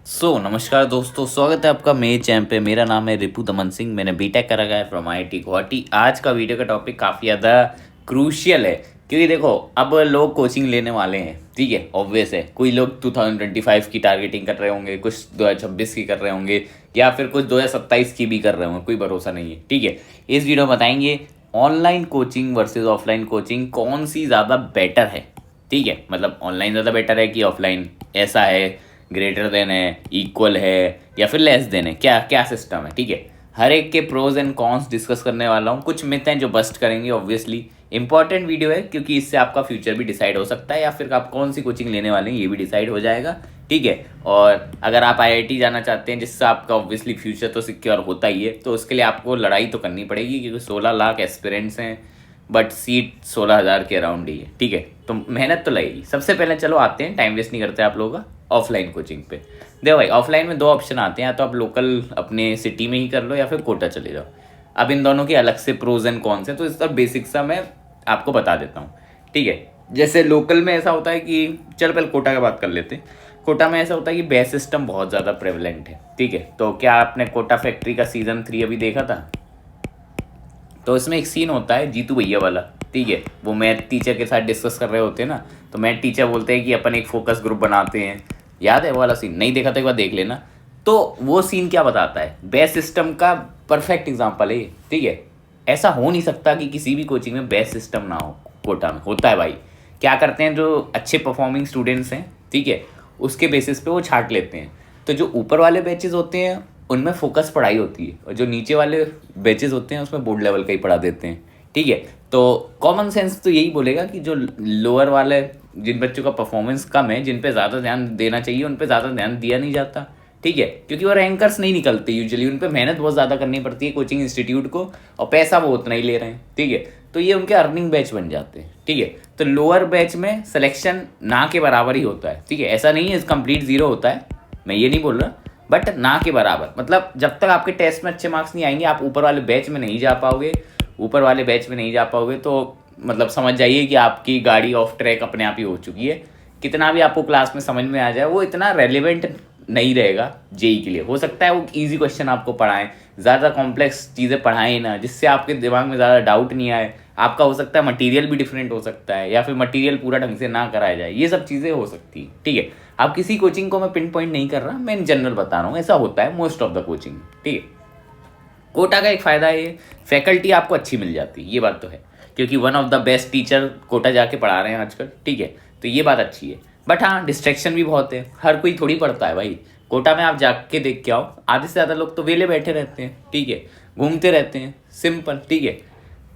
नमस्कार दोस्तों, स्वागत है आपका मेरे चैनल पे। मेरा नाम है रिपु दमन सिंह। मैंने बीटेक करा है फ्रॉम आईआईटी गुवाहाटी। आज का वीडियो का टॉपिक काफ़ी ज़्यादा क्रूशियल है, क्योंकि देखो अब लोग कोचिंग लेने वाले हैं, ठीक है। ऑब्वियस है, कोई लोग 2025 की टारगेटिंग कर रहे होंगे, कुछ 2026 की कर रहे होंगे, या फिर कुछ 2027 की भी कर रहे होंगे, कोई भरोसा नहीं है, ठीक है। इस वीडियो में बताएंगे online coaching versus offline coaching कौन सी ज़्यादा बेटर है, ठीक है। मतलब ऑनलाइन ज़्यादा बेटर है कि ऑफलाइन, ऐसा है, ग्रेटर देन है, इक्वल है, या फिर लेस देन है, क्या क्या सिस्टम है, ठीक है। हर एक के प्रोज एंड कॉन्स डिस्कस करने वाला हूँ। कुछ मिथ हैं जो बस्ट करेंगे, ऑब्वियसली इंपॉर्टेंट वीडियो है, क्योंकि इससे आपका फ्यूचर भी डिसाइड हो सकता है, या फिर आप कौन सी कोचिंग लेने वाले हैं ये भी डिसाइड हो जाएगा, ठीक है। और अगर आप आईआईटी जाना चाहते हैं, जिससे आपका ऑब्वियसली फ्यूचर तो सिक्योर होता ही है, तो उसके लिए आपको लड़ाई तो करनी पड़ेगी, क्योंकि 16 लाख एस्पिरेंट्स हैं, बट सीट 16,000 के अराउंड ही है, ठीक है। तो मेहनत तो लगेगी। सबसे पहले चलो आते हैं, टाइम वेस्ट नहीं करते आप लोगों का, ऑफलाइन कोचिंग पे। देखो भाई, ऑफलाइन में दो ऑप्शन आते हैं, या तो आप लोकल अपने सिटी में ही कर लो, या फिर कोटा चले जाओ। अब इन दोनों के अलग से प्रोज एंड कॉन्स हैं, तो इसका बेसिक सा मैं आपको बता देता हूँ, ठीक है। जैसे लोकल में ऐसा होता है कि चल पहले कोटा की बात कर लेते हैं। कोटा में ऐसा होता है कि बेस सिस्टम बहुत ज़्यादा प्रेवलेंट है, ठीक है। तो क्या आपने कोटा फैक्ट्री का सीज़न 3 अभी देखा था? तो इसमें एक सीन होता है जीतू भैया वाला, ठीक है। वो मैथ टीचर के साथ डिस्कस कर रहे होते हैं ना, तो मैथ टीचर बोलते हैं कि अपन एक फोकस ग्रुप बनाते हैं। याद है वो वाला सीन? नहीं देखा तो एक बार देख लेना। तो वो सीन क्या बताता है, बेस सिस्टम का परफेक्ट एग्जाम्पल है, ठीक है। ऐसा हो नहीं सकता कि किसी भी कोचिंग में बेस सिस्टम ना हो। कोटा में होता है भाई। क्या करते हैं, जो अच्छे परफॉर्मिंग स्टूडेंट्स हैं, ठीक है, उसके बेसिस पे वो छांट लेते हैं। तो जो ऊपर वाले बैचेस होते हैं उनमें फोकस पढ़ाई होती है, और जो नीचे वाले बैचेस होते हैं उसमें बोर्ड लेवल का ही पढ़ा देते हैं, ठीक है। तो कॉमन सेंस तो यही बोलेगा कि जो लोअर वाले, जिन बच्चों का परफॉर्मेंस कम है, जिन पे ज़्यादा ध्यान देना चाहिए, उन पे ज़्यादा ध्यान दिया नहीं जाता, ठीक है। क्योंकि वो रैंकर्स नहीं निकलते यूजुअली, उन पे मेहनत बहुत ज़्यादा करनी पड़ती है कोचिंग इंस्टीट्यूट को, और पैसा वो उतना ही ले रहे हैं, ठीक है। तो ये उनके अर्निंग बैच बन जाते हैं, ठीक है। तो लोअर बैच में सिलेक्शन ना के बराबर ही होता है, ठीक है। ऐसा नहीं है कंप्लीट जीरो होता है, मैं ये नहीं बोल रहा, बट ना के बराबर। मतलब जब तक आपके टेस्ट में अच्छे मार्क्स नहीं आएंगे, आप ऊपर वाले बैच में नहीं जा पाओगे। ऊपर वाले बैच में नहीं जा पाओगे तो मतलब समझ जाइए कि आपकी गाड़ी ऑफ ट्रैक अपने आप ही हो चुकी है। कितना भी आपको क्लास में समझ में आ जाए, वो इतना रेलिवेंट नहीं रहेगा जेई के लिए। हो सकता है वो इजी क्वेश्चन आपको पढ़ाएं, ज़्यादा कॉम्प्लेक्स चीज़ें पढ़ाएं ना, जिससे आपके दिमाग में ज़्यादा डाउट नहीं आए। आपका हो सकता है मटेरियल भी डिफरेंट हो सकता है, या फिर मटेरियल पूरा ढंग से ना कराया जाए, ये सब चीज़ें हो सकती है, ठीक है। आप किसी कोचिंग को मैं पिन पॉइंट नहीं कर रहा, मैं इन जनरल बता रहा हूँ, ऐसा होता है मोस्ट ऑफ द कोचिंग, ठीक है। कोटा का एक फ़ायदा है, फैकल्टी आपको अच्छी मिल जाती है, ये बात तो है, क्योंकि one of the best teacher Kota जाके पढ़ा रहे हैं आजकल, ठीक है। तो ये बात अच्छी है। बट हाँ, डिस्ट्रैक्शन भी बहुत है, हर कोई थोड़ी पढ़ता है भाई। कोटा में आप जाके देख के आओ, आधे से ज़्यादा लोग तो वेले बैठे रहते हैं, ठीक है, घूमते रहते हैं, सिंपल, ठीक है।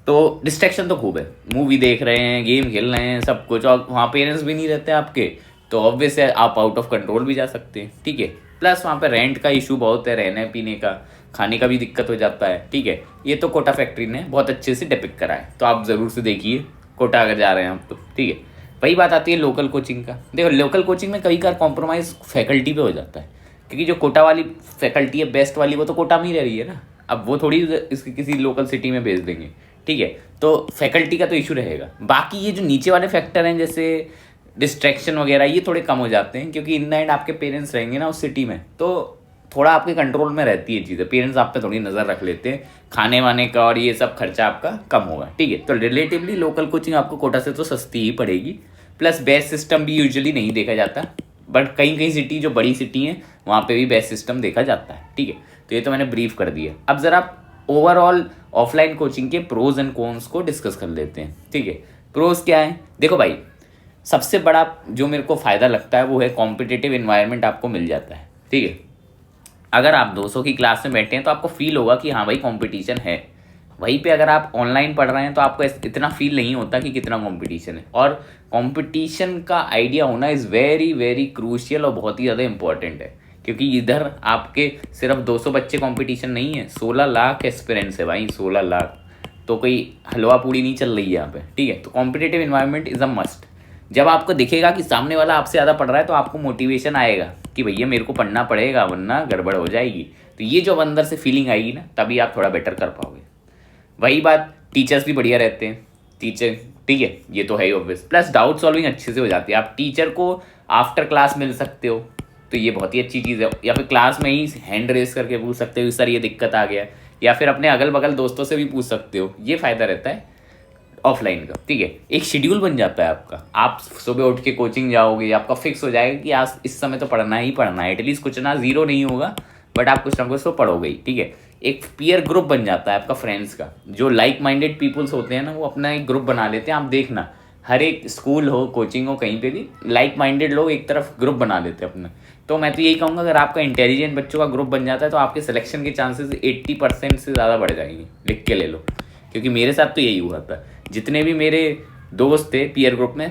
तो डिस्ट्रैक्शन तो खूब है, मूवी देख रहे हैं, गेम खेल रहे हैं, सब कुछ, और वहाँ पेरेंट्स भी नहीं रहते आपके, तो ऑब्वियस है आप आउट ऑफ कंट्रोल भी जा सकते हैं, ठीक है। प्लस वहाँ पे रेंट का इशू बहुत है, रहने पीने का, खाने का भी दिक्कत हो जाता है, ठीक है। ये तो कोटा फैक्ट्री ने बहुत अच्छे से डिपिक्ट करा है, तो आप ज़रूर से देखिए कोटा अगर जा रहे हैं आप तो, ठीक है। वही बात आती है लोकल कोचिंग का। देखो लोकल कोचिंग में कई बार कॉम्प्रोमाइज़ फैकल्टी पे हो जाता है, क्योंकि जो कोटा वाली फैकल्टी है बेस्ट वाली, वो तो कोटा में ही रह रही है ना। अब वो थोड़ी इसकी किसी लोकल सिटी में भेज देंगे, ठीक है। तो फैकल्टी का तो इशू रहेगा। बाकी ये जो नीचे वाले फैक्टर हैं, जैसे डिस्ट्रैक्शन वगैरह, ये थोड़े कम हो जाते हैं, क्योंकि इन द एंड आपके पेरेंट्स रहेंगे ना उस सिटी में, तो थोड़ा आपके कंट्रोल में रहती है चीज़ें, पेरेंट्स आप पे थोड़ी नज़र रख लेते हैं, खाने वाने का और ये सब खर्चा आपका कम होगा, ठीक है। तो रिलेटिवली लोकल कोचिंग आपको कोटा से तो सस्ती ही पड़ेगी। प्लस बेस्ट सिस्टम भी यूजुअली नहीं देखा जाता, बट कई कई सिटी जो बड़ी सिटी हैं वहाँ पे भी बेस्ट सिस्टम देखा जाता है, ठीक है। तो ये तो मैंने ब्रीफ कर दिया। अब ज़रा ओवरऑल ऑफलाइन कोचिंग के प्रोज एंड कॉन्स को डिस्कस कर लेते हैं, ठीक है। प्रोज क्या है? देखो भाई, सबसे बड़ा जो मेरे को फ़ायदा लगता है वो है कॉम्पिटिटिव इन्वायरमेंट आपको मिल जाता है, ठीक है। अगर आप 200 की क्लास में बैठे हैं तो आपको फील होगा कि हाँ भाई कंपटीशन है। वहीं पे अगर आप ऑनलाइन पढ़ रहे हैं तो आपको इतना फील नहीं होता कि कितना कंपटीशन है। और कंपटीशन का आइडिया होना इज़ वेरी वेरी क्रूशियल और बहुत ही ज़्यादा इंपॉर्टेंट है, क्योंकि इधर आपके सिर्फ 200 बच्चे कंपटीशन नहीं है, 16 लाख एक्सपीरियंस है भाई, 16 लाख। तो कोई हलवा पूड़ी नहीं चल रही है यहाँ पे, ठीक है। तो competitive environment is a must. जब आपको दिखेगा कि सामने वाला आपसे ज़्यादा पढ़ रहा है, तो आपको मोटिवेशन आएगा कि भैया मेरे को पढ़ना पड़ेगा, वरना गड़बड़ हो जाएगी। तो ये जो अंदर से फीलिंग आएगी ना, तभी आप थोड़ा बेटर कर पाओगे। वही बात, टीचर्स भी बढ़िया रहते हैं, टीचर, ठीक है, ये तो है ही ऑब्वियस। प्लस डाउट सॉल्विंग अच्छे से हो जाती है, आप टीचर को आफ्टर क्लास मिल सकते हो, तो ये बहुत ही अच्छी चीज़ है। या फिर क्लास में ही हैंड रेस करके पूछ सकते हो सर ये दिक्कत आ गया, या फिर अपने अगल बगल दोस्तों से भी पूछ सकते हो। ये फ़ायदा रहता है ऑफलाइन का, ठीक है। एक शेड्यूल बन जाता है आपका, आप सुबह उठ के कोचिंग जाओगे, आपका फिक्स हो जाएगा कि आज इस समय तो पढ़ना ही पढ़ना है, एटलीस्ट कुछ ना ज़ीरो नहीं होगा बट आप कुछ ना कुछ तो पढ़ोगे ही, ठीक है। एक पीयर ग्रुप बन जाता है आपका फ्रेंड्स का, जो लाइक माइंडेड पीपल्स होते हैं ना, वो अपना एक ग्रुप बना लेते हैं। आप देखना हर एक स्कूल हो, कोचिंग हो, कहीं पे भी लाइक माइंडेड लोग एक तरफ ग्रुप बना लेते हैं अपना। तो मैं तो यही कहूँगा, अगर आपका इंटेलिजेंट बच्चों का ग्रुप बन जाता है तो आपके सिलेक्शन के चांसेस 80% से ज़्यादा बढ़ जाएंगे, लिख के ले लो। क्योंकि मेरे साथ तो यही हुआ था, जितने भी मेरे दोस्त थे पीयर ग्रुप में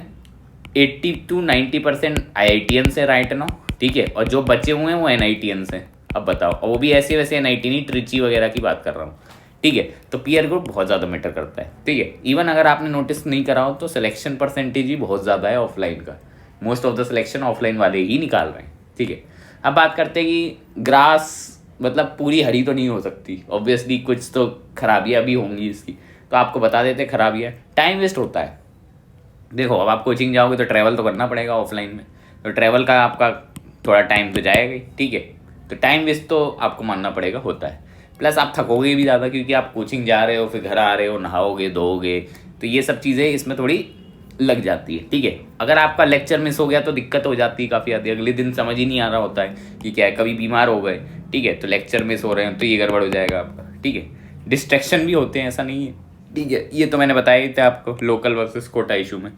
80 to 90% IITians से राइट नाउ, ठीक है, और जो बचे हुए हैं वो NITians हैं। अब बताओ, और वो भी ऐसे वैसे NIT नहीं, ट्रिची वगैरह की बात कर रहा हूँ, ठीक है। तो पीयर ग्रुप बहुत ज़्यादा मैटर करता है, ठीक है। इवन अगर आपने नोटिस नहीं करा हो तो सिलेक्शन परसेंटेज ही बहुत ज़्यादा है ऑफलाइन का, most of the selection offline वाले ही निकाल रहे हैं, ठीक है। अब बात करते हैं कि ग्रास मतलब पूरी हरी तो नहीं हो सकती, ऑब्वियसली कुछ तो खराबियाँ भी होंगी इसकी, तो आपको बता देते खराबियाँ। टाइम वेस्ट होता है। देखो अब आप कोचिंग जाओगे तो ट्रैवल तो करना पड़ेगा ऑफलाइन में, तो ट्रैवल का आपका थोड़ा टाइम तो जाएगा ही, ठीक है। तो टाइम वेस्ट तो आपको मानना पड़ेगा, होता है। प्लस आप थकोगे भी ज़्यादा, क्योंकि आप कोचिंग जा रहे हो, फिर घर आ रहे हो, नहाओगे धोओगे, तो ये सब चीज़ें इसमें थोड़ी लग जाती है, ठीक है। अगर आपका लेक्चर मिस हो गया तो दिक्कत हो जाती है काफ़ी ज़्यादा, अगले दिन समझ ही नहीं आ रहा होता है कि क्या है, कभी बीमार हो गए, ठीक है, तो लेक्चर मिस हो रहे हैं तो ये गड़बड़ हो जाएगा आपका, ठीक है। डिस्ट्रैक्शन भी होते हैं, ऐसा नहीं है, ठीक है। ये तो मैंने बताया ही था आपको, लोकल वर्सेस कोटा इशू में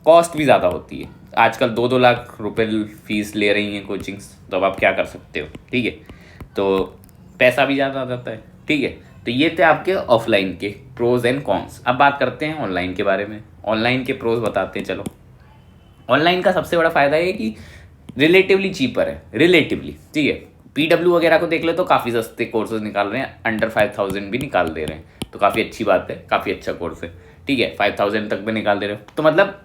कॉस्ट भी ज़्यादा होती है। आजकल 2-2 लाख रुपए फीस ले रही हैं कोचिंग्स, तो अब आप क्या कर सकते हो, ठीक है। तो पैसा भी ज़्यादा आ जाता है, ठीक है। तो ये थे आपके ऑफलाइन के प्रोज एंड कॉन्स। अब बात करते हैं ऑनलाइन के बारे में। ऑनलाइन के प्रोज बताते हैं, चलो। ऑनलाइन का सबसे बड़ा फ़ायदा है कि रिलेटिवली चीपर है, रिलेटिवली, ठीक है। PW वगैरह को देख ले तो काफ़ी सस्ते कोर्सेज निकाल रहे हैं, अंडर 5000 भी निकाल दे रहे हैं, तो काफ़ी अच्छी बात है, काफ़ी अच्छा कोर्स है, ठीक है। 5000 तक भी निकाल दे रहे हो, तो मतलब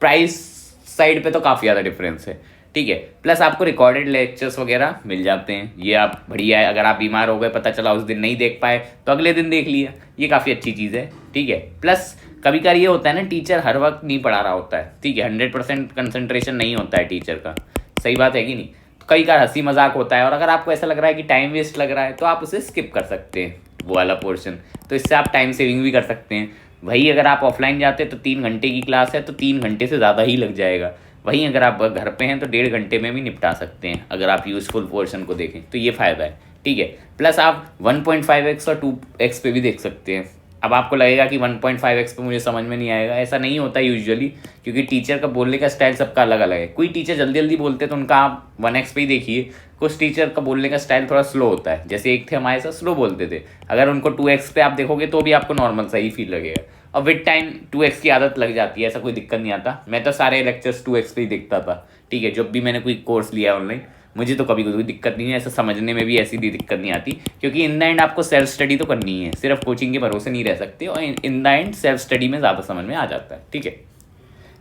प्राइस साइड पे तो काफ़ी ज़्यादा डिफरेंस है, ठीक है। प्लस आपको रिकॉर्डेड लेक्चर्स वगैरह मिल जाते हैं, ये आप बढ़िया है। अगर आप बीमार हो गए, पता चला उस दिन नहीं देख पाए, तो अगले दिन देख लिया, ये काफ़ी अच्छी चीज़ है, ठीक है। प्लस कभी कभार ये होता है ना, टीचर हर वक्त नहीं पढ़ा रहा होता है, ठीक है, 100% कंसंट्रेशन नहीं होता है टीचर का, सही बात है कि नहीं। तो कई बार हंसी मजाक होता है, और अगर आपको ऐसा लग रहा है कि टाइम वेस्ट लग रहा है तो आप उसे स्किप कर सकते हैं, वो वाला पोर्शन, तो इससे आप टाइम सेविंग भी कर सकते हैं। वही अगर आप ऑफलाइन जाते हैं तो 3 घंटे की क्लास है तो 3 घंटे से ज़्यादा ही लग जाएगा। वहीं अगर आप घर पे हैं तो 1.5 घंटे में भी निपटा सकते हैं, अगर आप यूज़फुल पोर्शन को देखें तो ये फ़ायदा है, ठीक है। प्लस आप 1.5x और 2x पे भी देख सकते हैं। अब आपको लगेगा कि 1.5x पे मुझे समझ में नहीं आएगा, ऐसा नहीं होता यूजुअली, क्योंकि टीचर का बोलने का स्टाइल सबका अलग अलग है। कोई टीचर जल्दी जल्दी बोलते हैं तो उनका आप 1x पे ही देखिए, कुछ टीचर का बोलने का स्टाइल थोड़ा स्लो होता है, जैसे एक थे हमारे साथ स्लो बोलते थे, अगर उनको 2x पे आप देखोगे तो भी आपको नॉर्मल सही फील लगेगा। और विद टाइम 2x की आदत लग जाती है, ऐसा कोई दिक्कत नहीं आता। मैं तो सारे लेक्चर्स 2x पे ही देखता था, ठीक है, जब भी मैंने कोई कोर्स लिया ऑनलाइन, मुझे तो कभी कोई दिक्कत नहीं है, ऐसा समझने में भी ऐसी दिक्कत नहीं आती, क्योंकि इन द एंड आपको सेल्फ स्टडी तो करनी है, सिर्फ कोचिंग के भरोसे नहीं रह सकते, और in the end self study में ज़्यादा समझ में आ जाता है, ठीक है।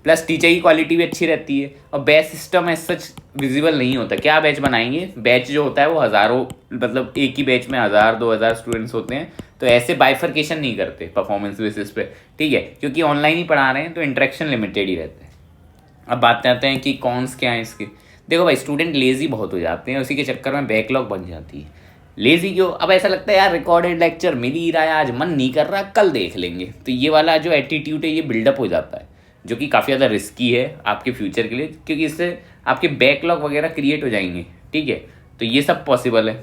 प्लस टीचर की क्वालिटी भी अच्छी रहती है, और batch system as such visible नहीं होता। क्या बैच बनाएंगे, बैच जो होता है वो हज़ारों, मतलब एक ही बैच में 1000-2000 स्टूडेंट्स होते हैं, तो ऐसे बाइफर्केशन नहीं करते परफॉर्मेंस बेसिस पे, ठीक है, क्योंकि ऑनलाइन ही पढ़ा रहे हैं तो इंटरेक्शन लिमिटेड ही रहता है। अब बात करते हैं कि कॉन्स क्या हैं इसके। देखो भाई, स्टूडेंट लेजी बहुत हो जाते हैं, उसी के चक्कर में बैकलॉग बन जाती है। लेजी क्यों, अब ऐसा लगता है यार रिकॉर्डेड लेक्चर मिल ही रहा है, आज मन नहीं कर रहा, कल देख लेंगे, तो ये वाला जो एटीट्यूड है ये बिल्डअप हो जाता है, जो कि काफ़ी ज़्यादा रिस्की है आपके फ्यूचर के लिए, क्योंकि इससे आपके बैकलॉग वगैरह क्रिएट हो जाएंगे, ठीक है। तो ये सब पॉसिबल है।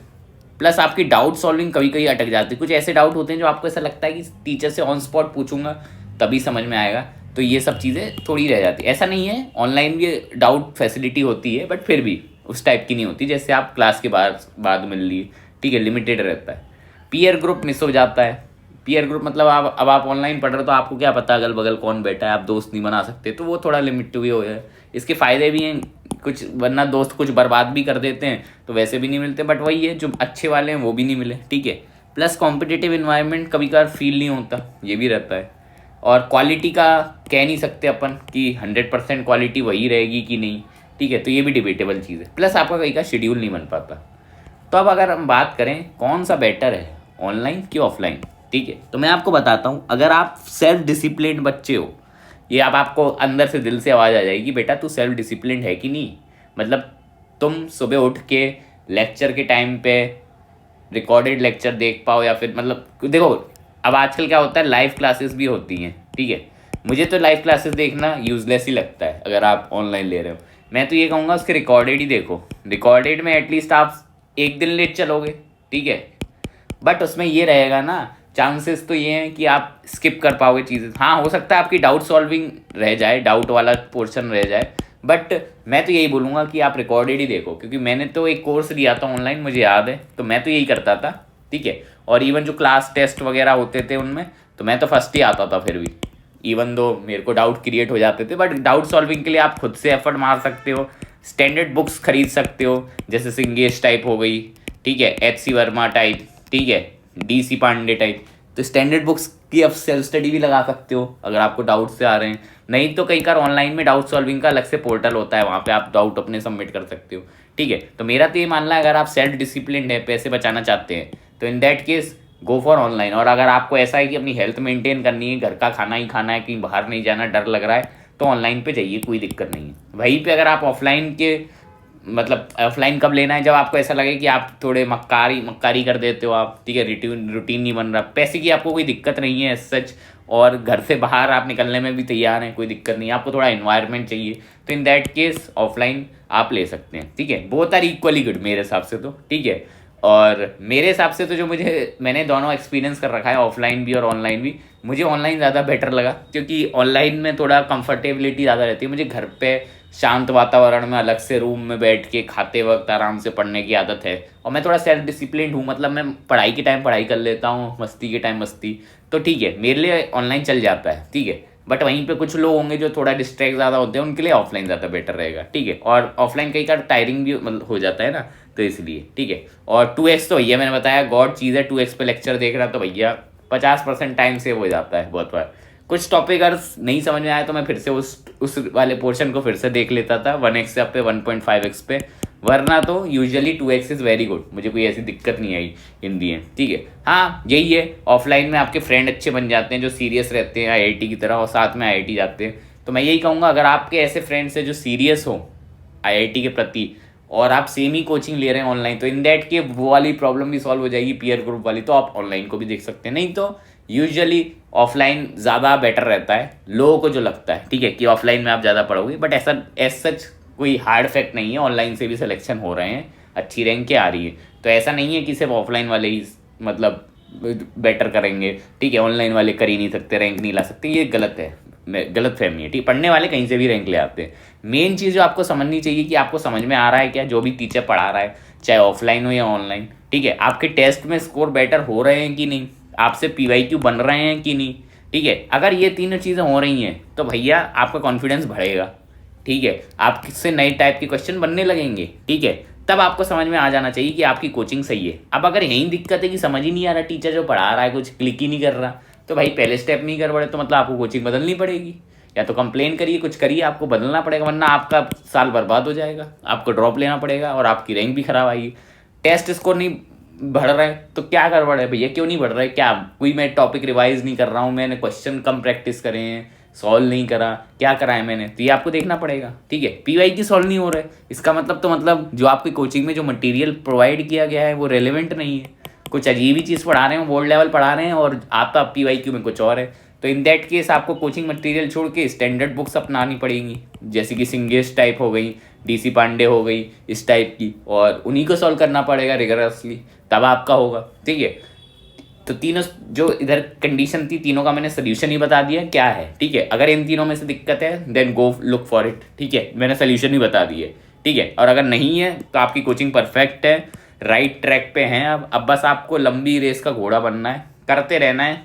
प्लस आपकी डाउट सॉल्विंग कभी कभी अटक जाती है, कुछ ऐसे डाउट होते हैं जो आपको ऐसा लगता है कि टीचर से ऑन स्पॉट पूछूंगा तभी समझ में आएगा, तो ये सब चीज़ें थोड़ी रह जाती है। ऐसा नहीं है, ऑनलाइन भी डाउट फैसिलिटी होती है, बट फिर भी उस टाइप की नहीं होती जैसे आप क्लास के बाद मिल ली, ठीक है, लिमिटेड रहता है। पीयर ग्रुप मिस हो जाता है। पीयर ग्रुप मतलब आप ऑनलाइन पढ़ रहे हो तो आपको क्या पता अगल बगल कौन बैठा है, आप दोस्त नहीं बना सकते, तो वो थोड़ा लिमिट भी हो है। इसके फ़ायदे भी हैं कुछ, वरना दोस्त कुछ बर्बाद भी कर देते हैं तो वैसे भी नहीं मिलते, बट वही है, जो अच्छे वाले हैं वो भी नहीं मिले, ठीक है। प्लस कॉम्पिटिटिव इन्वायरमेंट कभी कभार फील नहीं होता, ये भी रहता है। और क्वालिटी का कह नहीं सकते अपन कि 100% क्वालिटी वही रहेगी कि नहीं, ठीक है, तो ये भी डिबेटेबल चीज़ है। प्लस आपका कहीं का शेड्यूल नहीं बन पाता। तो अब अगर हम बात करें कौन सा बेटर है, ऑनलाइन कि ऑफलाइन, ठीक है, तो मैं आपको बताता हूँ। अगर आप सेल्फ डिसिप्लिन बच्चे हो, ये अब आपको अंदर से दिल से आवाज़ आ जाएगी, बेटा तू सेल्फ डिसिप्लिन है कि नहीं, मतलब तुम सुबह उठ के लेक्चर के टाइम पे रिकॉर्डेड लेक्चर देख पाओ, या फिर मतलब देखो अब आजकल क्या होता है, लाइव क्लासेस भी होती हैं, ठीक है। मुझे तो लाइव क्लासेस देखना यूजलेस ही लगता है अगर आप ऑनलाइन ले रहे हो। मैं तो ये कहूँगा उसके रिकॉर्डेड ही देखो। रिकॉर्डेड में एटलीस्ट आप एक दिन लेट चलोगे, ठीक है, बट उसमें ये रहेगा ना, चांसेस तो ये हैं कि आप स्किप कर पाओगे चीज़ें। हाँ, हो सकता है आपकी डाउट सॉल्विंग रह जाए, डाउट वाला पोर्शन रह जाए, बट मैं तो यही बोलूँगा कि आप रिकॉर्डेड ही देखो, क्योंकि मैंने तो एक कोर्स लिया था ऑनलाइन, मुझे याद है, तो मैं तो यही करता था, ठीक है। और इवन जो क्लास टेस्ट वगैरह होते थे उनमें तो मैं तो फर्स्ट ही आता था फिर भी, इवन दो मेरे को डाउट क्रिएट हो जाते थे, बट डाउट सॉल्विंग के लिए आप खुद से एफर्ट मार सकते हो। स्टैंडर्ड बुक्स खरीद सकते हो, जैसे सिंगेश टाइप हो गई, ठीक है, एच.सी. वर्मा टाइप, ठीक है, डी.सी. पांडे टाइप। तो स्टैंडर्ड बुक्स की आप सेल्फ स्टडी भी लगा सकते हो अगर आपको डाउट से आ रहे हैं। नहीं तो कई बार ऑनलाइन में डाउट सॉल्विंग का अलग से पोर्टल होता है, वहाँ पे आप डाउट अपने सबमिट कर सकते हो, ठीक है। तो मेरा तो ये मानना है, अगर आप सेल्फ डिसिप्लिन है, पैसे बचाना चाहते हैं, तो in that case go for online. और अगर आपको ऐसा है कि अपनी हेल्थ मेंटेन करनी है, घर का खाना ही खाना है, कहीं बाहर नहीं जाना, डर लग रहा है, तो ऑनलाइन पे जाइए, कोई दिक्कत नहीं है। वहीं पे अगर आप ऑफलाइन के मतलब ऑफलाइन कब लेना है, जब आपको ऐसा लगे कि आप थोड़े मक्कारी कर देते हो आप, ठीक है, रूटीन नहीं बन रहा, पैसे की आपको कोई दिक्कत नहीं है सच, और घर से बाहर आप निकलने में भी तैयार हैं, कोई दिक्कत नहीं, आपको थोड़ा इन्वायरमेंट चाहिए, तो इन दैट केस ऑफलाइन आप ले सकते हैं, ठीक है। बोथ आर इक्वली गुड मेरे हिसाब से तो, ठीक है। और मेरे हिसाब से तो जो मैंने दोनों एक्सपीरियंस कर रखा है, ऑफलाइन भी और ऑनलाइन भी, मुझे ऑनलाइन ज़्यादा बेटर लगा, क्योंकि ऑनलाइन में थोड़ा कंफर्टेबिलिटी ज़्यादा रहती है। मुझे घर पे शांत वातावरण में अलग से रूम में बैठ के खाते वक्त आराम से पढ़ने की आदत है, और मैं थोड़ा सेल्फ डिसिप्लिन हूँ, मतलब मैं पढ़ाई के टाइम पढ़ाई कर लेता हूँ, मस्ती के टाइम मस्ती, तो ठीक है, मेरे लिए ऑनलाइन चल जाता है, ठीक है। बट वहीं पे कुछ लोग होंगे जो थोड़ा डिस्ट्रैक्ट ज़्यादा होते हैं, उनके लिए ऑफलाइन ज़्यादा बेटर रहेगा, ठीक है। और ऑफलाइन कई बार टायरिंग भी मतलब हो जाता है ना, तो इसलिए, ठीक है। और 2x तो भैया मैंने बताया गॉड चीज़ है, 2x पे लेक्चर देख रहा तो भैया 50% टाइम सेव हो जाता है बहुत बार। कुछ टॉपिक अगर नहीं समझ में आया तो मैं फिर से उस वाले पोर्शन को फिर से देख लेता था 1x पे 1.5x पे, वरना तो usually 2x is very good, मुझे कोई ऐसी दिक्कत नहीं आई इन दी एंड, ठीक है। हाँ यही है, ऑफलाइन में आपके फ्रेंड अच्छे बन जाते हैं जो सीरियस रहते हैं आईआईटी की तरह, और साथ में आईआईटी जाते हैं। तो मैं यही कहूँगा, अगर आपके ऐसे फ्रेंड्स हैं जो सीरियस हो आईआईटी के प्रति, और आप सेम ही कोचिंग ले रहे हैं ऑनलाइन, तो इन दैट के वो वाली प्रॉब्लम भी सॉल्व हो जाएगी, पीयर ग्रुप वाली, तो आप ऑनलाइन को भी देख सकते हैं। नहीं तो यूजुअली ऑफलाइन ज़्यादा बेटर रहता है लोगों को जो लगता है, ठीक है, कि ऑफलाइन में आप ज़्यादा पढ़ोगे, बट ऐसा एज सच कोई हार्ड फैक्ट नहीं है। ऑनलाइन से भी सिलेक्शन हो रहे हैं, अच्छी रैंक के आ रही है, तो ऐसा नहीं है कि सिर्फ ऑफलाइन वाले ही मतलब बेटर करेंगे, ठीक है, ऑनलाइन वाले कर ही नहीं सकते, रैंक नहीं ला सकते, ये गलत है, गलत फहमी है, ठीक। पढ़ने वाले कहीं से भी रैंक ले आते हैं। मेन चीज़ जो आपको समझनी चाहिए कि आपको समझ में आ रहा है क्या, जो भी टीचर पढ़ा रहा है, चाहे ऑफलाइन हो या ऑनलाइन, ठीक है। आपके टेस्ट में स्कोर बेटर हो रहे हैं कि नहीं, आपसे पीवाईक्यू बन रहे हैं कि नहीं, ठीक है। अगर ये तीनों चीज़ें हो रही हैं तो भैया आपका कॉन्फिडेंस बढ़ेगा, ठीक है, आपसे नए टाइप के क्वेश्चन बनने लगेंगे, ठीक है। तब आपको समझ में आ जाना चाहिए कि आपकी कोचिंग सही है। अब अगर यही दिक्कत है कि समझ ही नहीं आ रहा, टीचर जो पढ़ा रहा है कुछ क्लिक ही नहीं कर रहा, तो भाई पहले स्टेप नहीं कर पड़े, तो मतलब आपको कोचिंग बदलनी पड़ेगी, या तो कंप्लेन करिए, कुछ करिए, आपको बदलना पड़ेगा, वरना आपका साल बर्बाद हो जाएगा, आपको ड्रॉप लेना पड़ेगा और आपकी रैंक भी खराब आएगी। टेस्ट स्कोर नहीं बढ़ रहा है तो क्या गड़बड़ है भैया, क्यों नहीं बढ़ रहा है, क्या कोई मैं टॉपिक रिवाइज नहीं कर रहा हूँ, मैंने क्वेश्चन कम प्रैक्टिस करे हैं, सॉल्व नहीं करा, क्या करा है मैंने, तो ये आपको देखना पड़ेगा, ठीक है। पीवाई की सॉल्व नहीं हो रहा है, इसका मतलब तो मतलब जो आपकी कोचिंग में जो मटेरियल प्रोवाइड किया गया है वो रेलिवेंट नहीं है, कुछ अजीब ही चीज़ पढ़ा रहे हैं, बोर्ड लेवल पढ़ा रहे हैं, और आपका पीवाईक्यू में कुछ और है। तो इन दैट केस आपको कोचिंग मटेरियल छोड़ के स्टैंडर्ड बुक्स अपनानी पड़ेंगी, जैसे कि सिंगेश टाइप हो गई, डी.सी. पांडे हो गई, इस टाइप की, और उन्हीं को सॉल्व करना पड़ेगा रिगरसली, तब आपका होगा, ठीक है। तो तीनों जो इधर कंडीशन थी, तीनों का मैंने सोल्यूशन ही बता दिया क्या है, ठीक है। अगर इन तीनों में से दिक्कत है then go look for it, ठीक है, मैंने सोल्यूशन ही बता दिए, ठीक है। और अगर नहीं है तो आपकी कोचिंग परफेक्ट है, राइट ट्रैक पे हैं। अब बस आपको लंबी रेस का घोड़ा बनना है, करते रहना है,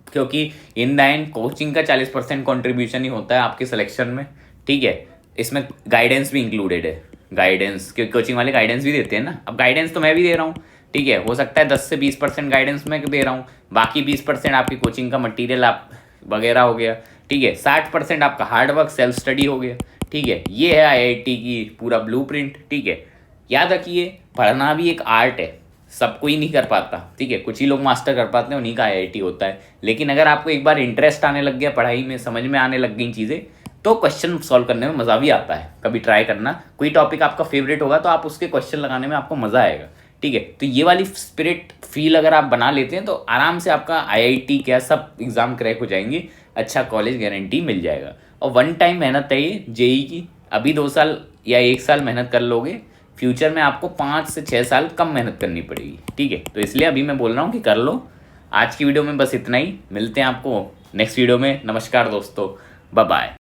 क्योंकि इन द एंड कोचिंग का 40% कॉन्ट्रीब्यूशन ही होता है आपके सिलेक्शन में, ठीक है। इसमें गाइडेंस भी इंक्लूडेड है, गाइडेंस, क्योंकि कोचिंग वाले गाइडेंस भी देते हैं ना। अब गाइडेंस तो मैं भी दे रहा हूँ, ठीक है, हो सकता है 10 से 20% गाइडेंस मैं दे रहा हूँ, बाकी 20% आपकी कोचिंग का मटेरियल आप वगैरह हो गया, ठीक है, 60% आपका हार्डवर्क सेल्फ स्टडी हो गया, ठीक है। ये है आईआईटी की पूरा ब्लूप्रिंट, ठीक है। याद रखिए, पढ़ना भी एक आर्ट है, सब कोई नहीं कर पाता, ठीक है, कुछ ही लोग मास्टर कर पाते हैं, उन्हीं का आईआईटी होता है। लेकिन अगर आपको एक बार इंटरेस्ट आने लग गया पढ़ाई में, समझ में आने लग गई चीज़ें, तो क्वेश्चन सॉल्व करने में मज़ा भी आता है। कभी ट्राई करना, कोई टॉपिक आपका फेवरेट होगा तो आप उसके क्वेश्चन लगाने में आपको मज़ा आएगा। ठीक है, तो ये वाली स्पिरिट फील अगर आप बना लेते हैं तो आराम से आपका IIT क्या सब एग्ज़ाम क्रैक हो जाएंगे, अच्छा कॉलेज गारंटी मिल जाएगा। और वन टाइम मेहनत है ये जेई की, अभी 2 साल या 1 साल मेहनत कर लोगे, फ्यूचर में आपको 5 से 6 साल कम मेहनत करनी पड़ेगी। ठीक है, तो इसलिए अभी मैं बोल रहा हूँ कि कर लो। आज की वीडियो में बस इतना ही, मिलते हैं आपको नेक्स्ट वीडियो में। नमस्कार दोस्तों, बाय बाय।